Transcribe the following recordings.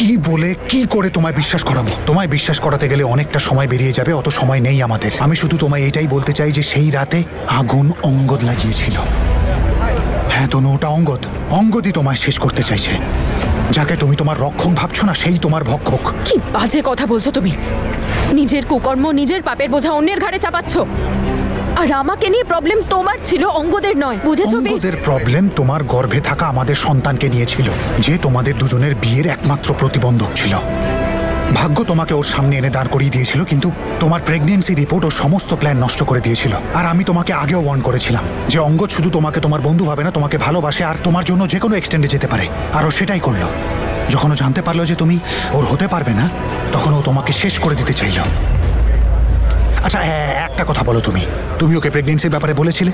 কি বলে কি করে তোমায় বিশ্বাস করাবো? তোমায় বিশ্বাস করাতে গেলে অনেকটা সময় বেরিয়ে যাবে, অত সময় নেই আমাদের। আমি শুধু তোমায় এটাই বলতে চাই যে সেই রাতে আগুন অঙ্গদ লাগিয়েছিল। হ্যাঁ তনু, ওটা অঙ্গদই তোমায় শেষ করতে চাইছে। যাকে তুমি তোমার রক্ষক ভাবছো না, সেই তোমার ভক্ষক। কি বাজে কথা বলছো তুমি! নিজের কুকর্ম, নিজের পাপের বোঝা অন্যের ঘাড়ে চাপাচ্ছ। আর আমাকে নিয়ে প্রবলেম তোমার ছিল, অঙ্গদের নয়, বুঝেছো? অঙ্গদের প্রবলেম তোমার গর্ভে থাকা আমাদের সন্তানকে নিয়েছিল, যে তোমাদের দুজনের বিয়ের একমাত্র প্রতিবন্ধক ছিল। ভাগ্য তোমাকে ওর সামনে এনে দাঁড় করিয়ে দিয়েছিল, কিন্তু তোমার প্রেগনেন্সি রিপোর্ট ওর সমস্ত প্ল্যান নষ্ট করে দিয়েছিল। আর আমি তোমাকে আগেও ওয়ার্ন করেছিলাম যে অঙ্গদ শুধু তোমাকে তোমার বন্ধু ভাবে না, তোমাকে ভালোবাসে আর তোমার জন্য যে কোনো এক্সটেন্ডে যেতে পারে। আর ও সেটাই করলো। যখন ও জানতে পারলো যে তুমি ওর হতে পারবে না, তখন ও তোমাকে শেষ করে দিতে চাইল। আচ্ছা একটা কথা বলো, তুমি ওকে প্রেগনেন্সির ব্যাপারে বলেছিলে?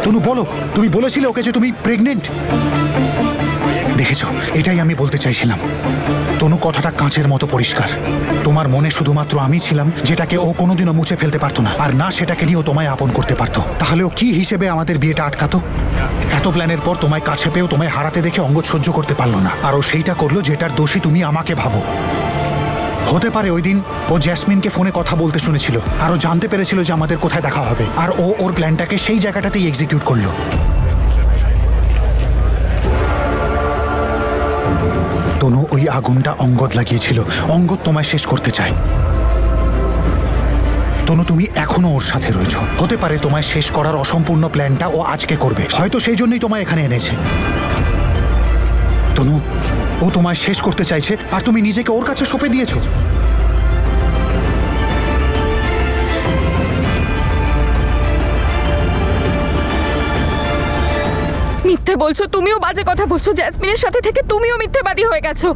তনু বলো, তুমি বলেছিলে ওকে যে তুমি প্রেগনেন্ট? দেখেছো, এটাই আমি বলতে চাইছিলাম। তনু, কথাটা কাঁচের মতো পরিষ্কার। তোমার মনে শুধুমাত্র আমি ছিলাম, যেটাকে ও কোনোদিনও মুছে ফেলতে পারতো না, আর না সেটাকে নিয়ে ও তোমায় আপন করতে পারতো। তাহলে ও কি হিসেবে আমাদের বিয়েটা আটকাতো? এত প্ল্যানের পর তোমায় কাছে পেয়েও তোমায় হারাতে দেখে অঙ্গদ সহ্য করতে পারলো না, আর ও সেইটা করলো যেটার দোষী তুমি আমাকে ভাবো। হতে পারে ওই দিন ও জ্যাসমিনকে ফোনে কথা বলতে শুনেছিল, আর ও জানতে পেরেছিল যে আমাদের কোথায় দেখা হবে, আর ও ওর প্ল্যানটাকে সেই জায়গাটাতেই এক্সিকিউট করলো। তনু, ওই আগুনটা অঙ্গদ লাগিয়েছিল। অঙ্গদ তোমায় শেষ করতে চায়। তনু, তুমি এখনো ওর সাথে রয়েছো। হতে পারে তোমায় শেষ করার অসম্পূর্ণ প্ল্যানটা ও আজকে করবে, হয়তো সেই জন্যই তোমায় এখানে এনেছে। তনু, ও তোমায় শেষ করতে চাইছে, আর তুমি নিজেকে ওর কাছে সঁপে দিয়েছো। মিথ্যে বলছো, তুমিও বাজে কথা বলছো। জ্যাসমিনের সাথে থেকে তুমিও মিথ্যেবাদী হয়ে গেছো।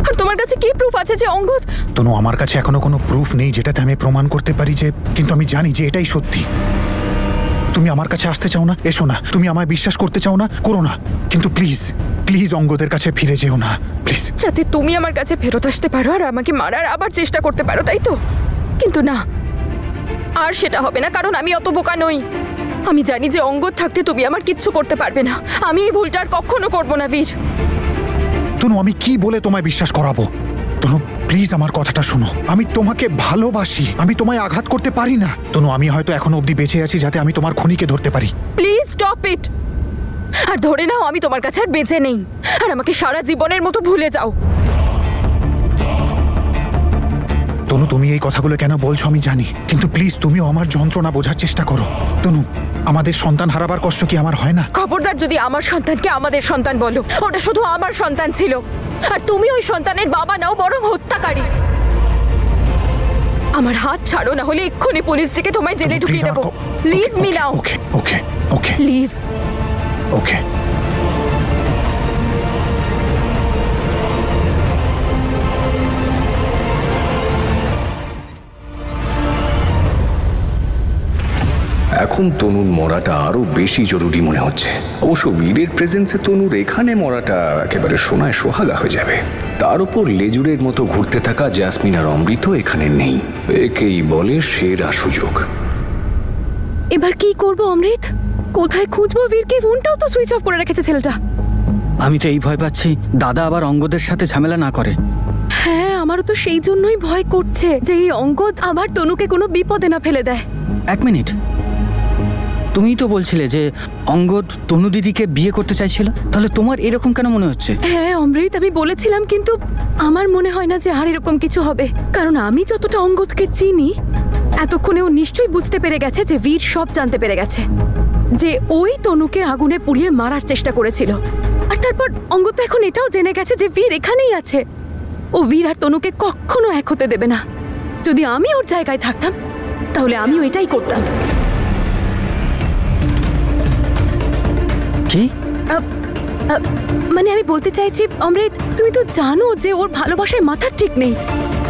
আর তোমার কাছে কি প্রুফ আছে যে অঙ্গদ? তনু, আমার কাছে এখনো কোনো প্রুফ নেই যেটাতে আমি প্রমাণ করতে পারি যে, কিন্তু আমি জানি যে এটাই সত্যি। তুমি আমার কাছে আসতে চাও না, এসো না। তুমি আমায় বিশ্বাস করতে চাও না, করো না। কিন্তু প্লিজ প্লিজ অঙ্গদের কাছে ফিরে যেও না, প্লিজ। যাতে তুমি আমার কাছে ফেরত আসতে পারো আর আমাকে মারার আবার চেষ্টা করতে পারো, তাই তো? কিন্তু না, আর সেটা হবে না, কারণ আমি অত বোকা নই। আমি জানি যে অঙ্গদ থাকতে তুমি আমার কিচ্ছু করতে পারবে না। আমি এই ভুলটা আর কখনো করবো না, বীর। তনু, আমি কি বলে তোমায় বিশ্বাস করাবো? তনু, প্লিজ আমার কথাটা শোনো। আমি তোমাকে ভালোবাসি, আমি তোমায় আঘাত করতে পারি না। তনু, আমি হয়তো এখনো অবধি বেঁচে আছি যাতে আমি তোমার খুনিকে ধরতে পারি। Please stop it. আর ধরে নাও আমি তোমার কাছে আর বেঁচে নেই, আর আমাকে সারা জীবনের মতো ভুলে যাও। তনু, তুমি এই কথাগুলো কেন বলছো আমি জানি, কিন্তু প্লিজ তুমিও আমার যন্ত্রণা বোঝার চেষ্টা করো। তনু, আমাদের সন্তান হারাবার কষ্ট কি আমার হয় না? খবরদার যদি আমার সন্তানকে আমাদের সন্তান বলো। ওটা শুধু আমার সন্তান ছিল, আর তুমি ওই সন্তানের বাবা নাও, বরং হত্যাকারী। আমার হাত ছাড়ো, না হলে এক্ষুনি পুলিশ ডেকে তোমায় জেলে ঢুকিয়ে দেবো। Leave me now. Okay okay okay leave. Okay. এখন তনুর মরাটা আরো বেশি জরুরি মনে হচ্ছে। অবশ্য বীরের প্রেজেন্সে তনুর এখানে মরাটা একেবারে সোনায় সোহাগা হয়ে যাবে। তার উপর লেজুরের মতো ঘুরতে থাকা জ্যাসমিন আর অমৃত এখানে নেই। একেই বলে সেরা সুযোগ। এবার কি করব অমৃত? কোথায় খুঁজবো বীরকে? ফোনটাও তো সুইচ অফ করে রেখেছে ছেলেটা। আমি তো এই ভয় পাচ্ছি দাদা আবার অঙ্গদের সাথে ঝামেলা না করে। হ্যাঁ, আমারও তো সেই জন্যই ভয় করছে যে এই অঙ্গদ আবার তনুকে কোনো বিপদে না ফেলে দেয়। এক মিনিট, তুমিই তো বলছিলে যে অঙ্গদ তনু দিদিকে বিয়ে করতে চাইছিল, তাহলে তোমার এরকম কেন মনে হচ্ছে? হ্যাঁ অমৃত, আমি বলেছিলাম, কিন্তু আমার মনে হয় না যে আর এরকম কিছু হবে। কারণ আমি যতটা অঙ্গদকে চিনি, এতক্ষণে ও নিশ্চয়ই বুঝতে পেরে গেছে যে বীর সব জানতে পেরে গেছে, যে ওই তনুকে আগুনে পুড়িয়ে মারার চেষ্টা করেছিল। আর তারপর অঙ্গদ তো এখন এটাও জেনে গেছে যে বীর এখানেই আছে। ও বীর আর তনুকে কখনো এক হতে দেবে না। যদি আমি ওর জায়গায় থাকতাম, তাহলে আমিও এটাই করতাম। কি? মানে আমি বলতে চাইছি অমৃত, তুমি তো জানো যে ওর ভালোবাসায় মাথার ঠিক নেই।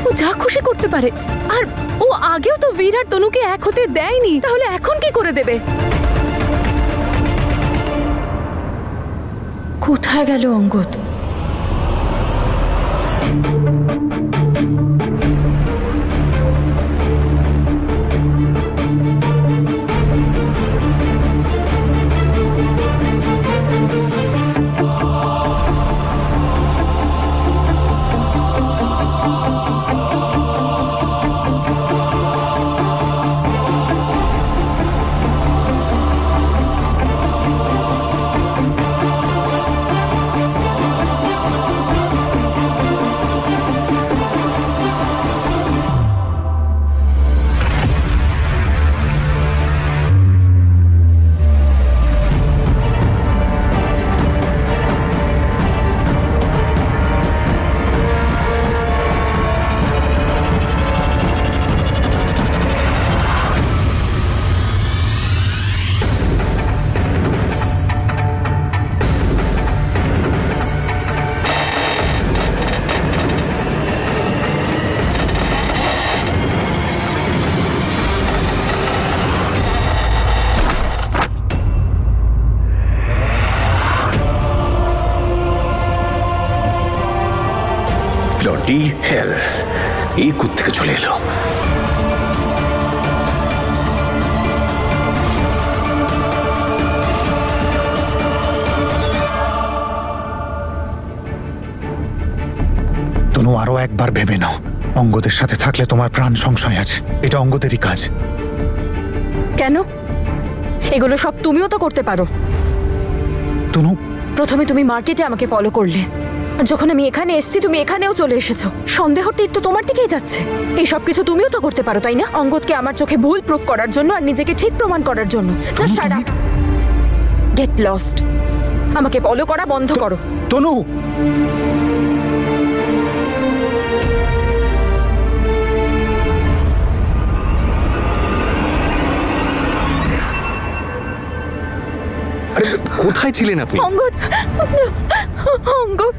ও যা খুশি করতে পারে। আর ও আগেও তো বীর আর তনুকে এক হতে দেয়নি, তাহলে এখন কি করে দেবে? কোথায় গেল অঙ্গদ? ব্লাডি হেল! এই কোত্থেকে চলে এলো? তনু, আরো একবার ভেবে নাও। অঙ্গদের সাথে থাকলে তোমার প্রাণ সংশয় আছে। এটা অঙ্গদেরই কাজ। কেন? এগুলো সব তুমিও তো করতে পারো। তনু, প্রথমে তুমি মার্কেটে আমাকে ফলো করলে, আর যখন আমি এখানে এসেছি তুমি এখানেও চলে এসেছো। সন্দেহর তীর তো তোমার দিকেই যাচ্ছে। এই সব কিছু তুমিও তো করতে পারো, তাই না? অঙ্গদকে আমার চোখে ভুল প্রুফ করার জন্য আর নিজেকে ঠিক প্রমাণ করার জন্য। Just shut up, get lost. আমাকে ফলো করা বন্ধ করো। তনু! আরে কোথায় ছিলেন আপনি? অঙ্গদ, অঙ্গদ,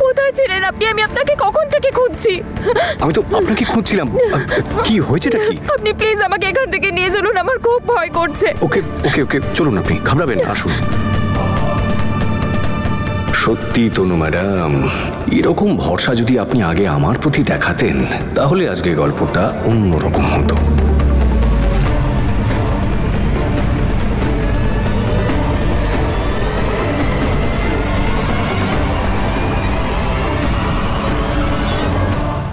কোথায় ছিলেন আপনি? আমি আপনাকে কখন থেকে খুঁজছি। আমি তো আপনাকে খুঁজছিলাম। কি হয়েছেটা কি? আপনি প্লিজ আমাকে এখান থেকে নিয়ে চলুন, আমার খুব ভয় করছে। ওকে ওকে ওকে, চলুন, আপনি ঘাবড়াবেন না, আসুন। সত্যি তনু ম্যাডাম, এরকম ভরসা যদি আপনি আগে আমার প্রতি দেখাতেন তাহলে আজকে গল্পটা অন্যরকম হতো।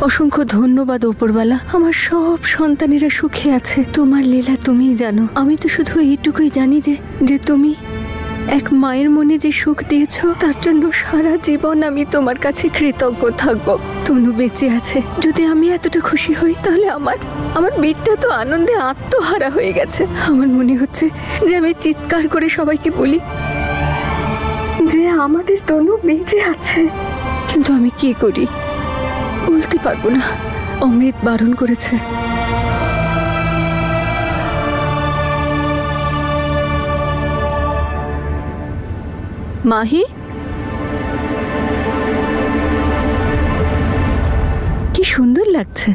অসংখ্য ধন্যবাদ উপরওয়ালা। আমার সব সন্তানেরা সুখে আছে। তোমার লীলা তুমিই জানো। আমি তো শুধু এইটুকুই জানি যে তুমি এক মায়ের মনে যে সুখ দিয়েছ তার জন্য সারা জীবন আমি তোমার কাছে কৃতজ্ঞ থাকব। তনু বেঁচে আছে। যদি আমি এতটা খুশি হই তাহলে আমার বীরটা তো আনন্দে আত্মহারা হয়ে গেছে। আমার মনে হচ্ছে যে আমি চিৎকার করে সবাইকে বলি যে আমাদের তনু বেঁচে আছে। কিন্তু আমি কি করি বলতে পারবো না। অমৃত বারণ করেছে। মাহি, কি সুন্দর লাগছে।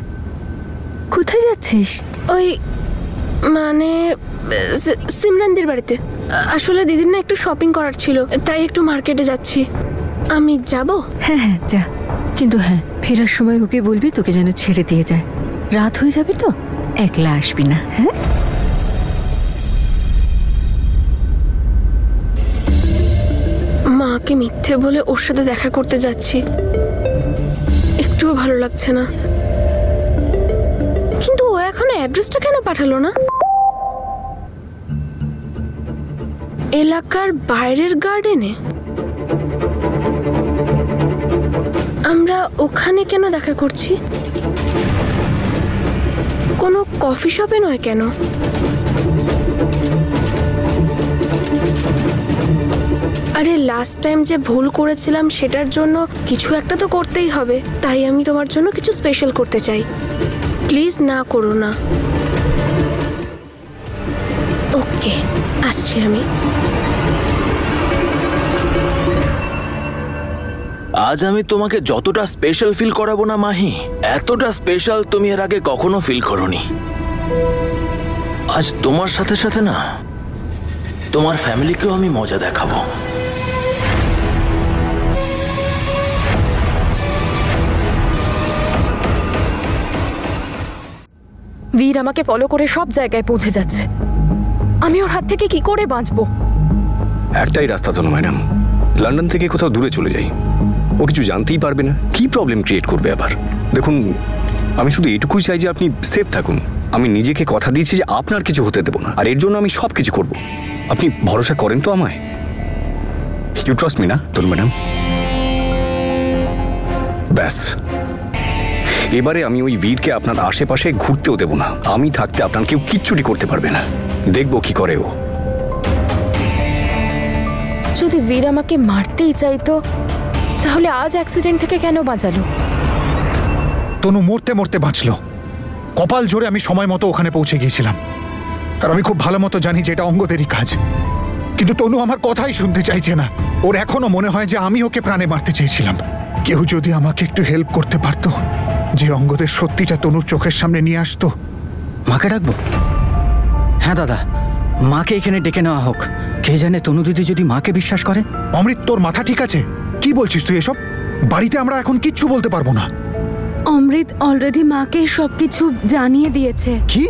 কোথায় যাচ্ছিস? ওই মানে সিমরানদের বাড়িতে। আসলে দিদির না একটু শপিং করার ছিল, তাই একটু মার্কেটে যাচ্ছি। আমি যাব? হ্যাঁ হ্যাঁ যা, কিন্তু হ্যাঁ ফেরার সময় ওকে বলবি তোকে যেন ছেড়ে দিয়ে যায়। রাত হয়ে যাবে তো, একলা আসবি না। হ্যাঁ, মাকে মিথ্যে বলে ওর সাথে দেখা করতে যাচ্ছি। একটুও ভালো লাগছে না। কিন্তু ও এখনো অ্যাড্রেসটা কেন পাঠালো না? এলাকার বাইরের গার্ডেনে? আমরা ওখানে কেন দেখা করছি? কোনো কফি শপে নয় কেন? আরে লাস্ট টাইম যে ভুল করেছিলাম সেটার জন্য কিছু একটা তো করতেই হবে। তাই আমি তোমার জন্য কিছু স্পেশাল করতে চাই। প্লিজ না করো না। ওকে, আসছি আমি। আজ আমি তোমাকে যতটা স্পেশাল ফিল করাবো না মাহি, এতটা স্পেশাল তুমি এর আগে কখনো ফিল করোনি। আজ তোমার সাথে সাথে না তোমার ফ্যামিলিকেও আমি মজা দেখাবো। বীর আমাকে ফলো করে সব জায়গায় পৌঁছে যাচ্ছে। আমি ওর হাত থেকে কি করে বাঁচবো? একটাই রাস্তা তনু ম্যাডাম, লন্ডন থেকে কোথাও দূরে চলে যাই। ও কিছু জানতেই পারবে না, কি প্রবলেম ক্রিয়েট করবে আবার। দেখুন, আমি শুধু এটুকুই চাই যে আপনি সেফ থাকুন। আমি নিজেকে কথা দিয়েছি যে আপনার কিছু হতে দেবো না, আর এর জন্য আমি সব কিছু করব। আপনি ভরসা করেন তো আমায়? ইউ ট্রাস্ট মি না তনু ম্যাডাম? ব্যাস, এবারে আমি ওই বীরকে আপনার আশেপাশে ঘুরতেও দেব না। আমি থাকতে আপনার কেউ কিচ্ছুটি করতে পারবে না। দেখবো কি করে ও। যদি বীর আমাকে মারতেই চাইতো তাহলে আজ অ্যাক্সিডেন্ট থেকে কেন বাঁচালো? তনু মরতে মরতে বাঁচলো। কপাল জোরে আমি সময় মতো ওখানে পৌঁছে গিয়েছিলাম। আর আমি খুব ভালো মতো জানি যে এটা অঙ্গদেরই কাজ। কিন্তু তনু আমার কথাই শুনতে চাইছে না। ওর এখনো মনে হয় যে আমি ওকে প্রাণে মারতে চেয়েছিলাম। কেউ যদি আমাকে একটু হেল্প করতে পারতো, যে অঙ্গদের সত্যিটা তনুর চোখের সামনে নিয়ে আসতো। মাকে ডাকবো? হ্যাঁ দাদা, মাকে এখানে ডেকে নেওয়া হোক। কে জানে তনু দিদি যদি মাকে বিশ্বাস করে। অমৃত, তোর মাথা ঠিক আছে? কি বলছিস তুই এসব? বাড়িতে আমরা এখন কিচ্ছু বলতে পারবো না। অমৃত অলরেডি মাকে সবকিছু জানিয়ে দিয়েছে। কি?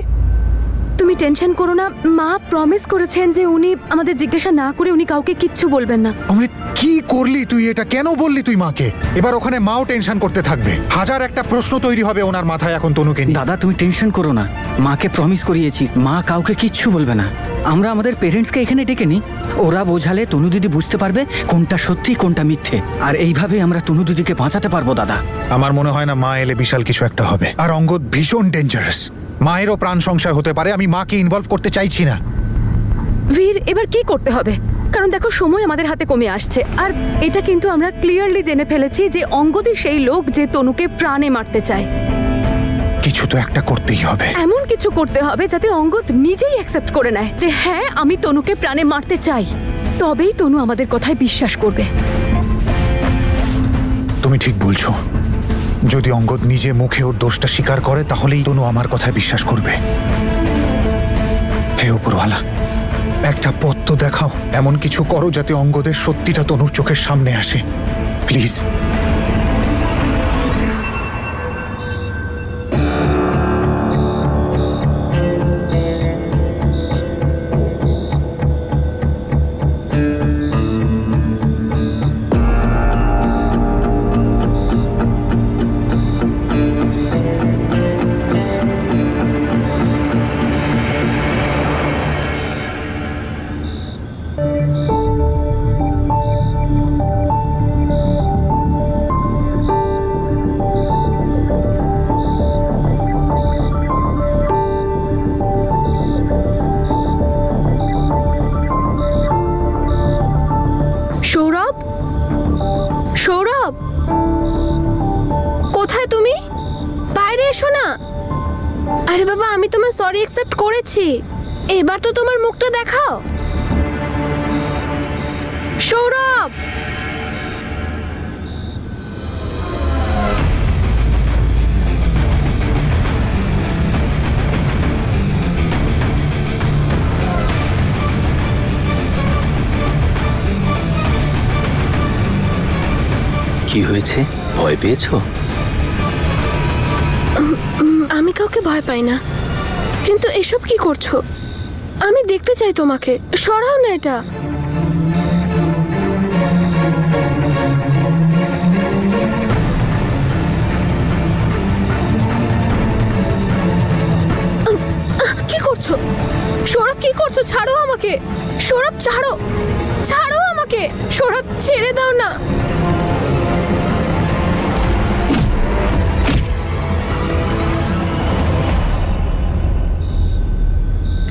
তুমি টেনশন করো না, মা প্রমিস করেছেন যে উনি আমাদের জিজ্ঞাসা না করে উনি কাউকে কিচ্ছু বলবেন না। অমৃত, কি করলি তুই? এটা কেন বললি তুই মাকে? এবার ওখানে মাও টেনশন করতে থাকবে। হাজার একটা প্রশ্ন তৈরি হবে ওনার মাথায় এখন তনুকে নিয়ে। দাদা তুমি টেনশন করো না, মাকে প্রমিস করিয়েছি মা কাউকে কিচ্ছু বলবে না। আমরা আমাদের পেরেন্টসকে এখানে ডেকে নিই, ওরা বোঝালে তনু দিদি বুঝতে পারবে কোনটা সত্যি কোনটা মিথ্যে, আর এইভাবে আমরা তনু দিদিকে বাঁচাতে পারবো। দাদা আমার মনে হয় না মা এলে বিশাল কিছু একটা হবে। আর অঙ্গদ ভীষণ ডেঞ্জারাস, মায়েরও প্রাণ সংশয় হতে পারে। আমি মাকে ইনভলভ করতে চাইছি না। বীর, এবার কি করতে হবে? কারণ দেখো সময় আমাদের হাতে কমে আসছে, আর এটা কিন্তু আমরা ক্লিয়ারলি জেনে ফেলেছি যে অঙ্গদই সেই লোক যে তনুকে প্রাণে মারতে চায়। কিছু তো একটা করতেই হবে। এমন কিছু করতে হবে যাতে অঙ্গদ নিজেই অ্যাকসেপ্ট করে নেয় যে হ্যাঁ আমি তনুকে প্রাণে মারতে চাই, তবেই তনু আমাদের কথায় বিশ্বাস করবে। তুমি ঠিক বলছো। যদি অঙ্গদ নিজে মুখে ওর দোষটা স্বীকার করে তাহলেই তনু আমার কথায় বিশ্বাস করবে। হে উপরওয়ালা, একটা পথ তো দেখাও। এমন কিছু করো যাতে অঙ্গদের সত্যিটা তনুর চোখের সামনে আসে, প্লিজ। সৌরভ, সৌরভ, কোথায় তুমি? বাইরে এসো না। আরে বাবা, আমি তোমার সরি অ্যাকসেপ্ট করেছি, এবার তো তোমার মুখটা দেখাও। সৌরভ, কি হয়েছে? ভয় পেয়েছো? আমি কাউকে ভয় পাই না, কিন্তু এসব কি করছো? আমি দেখতে চাই তোমাকে, সরাও না এটা। কি করছো সৌরভ? কি করছো? ছাড়ো আমাকে সৌরভ, ছাড়ো, ছাড়ো আমাকে সৌরভ, ছেড়ে দাও না।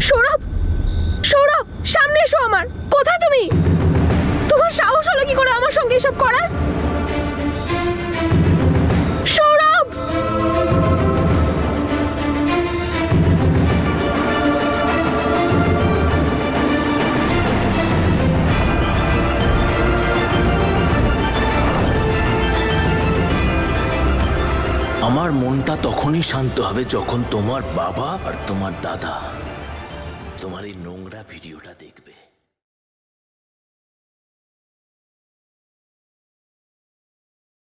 সৌরভ, সৌরভ, সামনে এসো আমার। কোথায় তুমি? তোমার সাহস হলো কি করে আমার সঙ্গে এসব করার? সৌরভ, আমার মনটা তখনই শান্ত হবে যখন তোমার বাবা আর তোমার দাদা তোমার এই নোংরা ভিডিওটা দেখবে।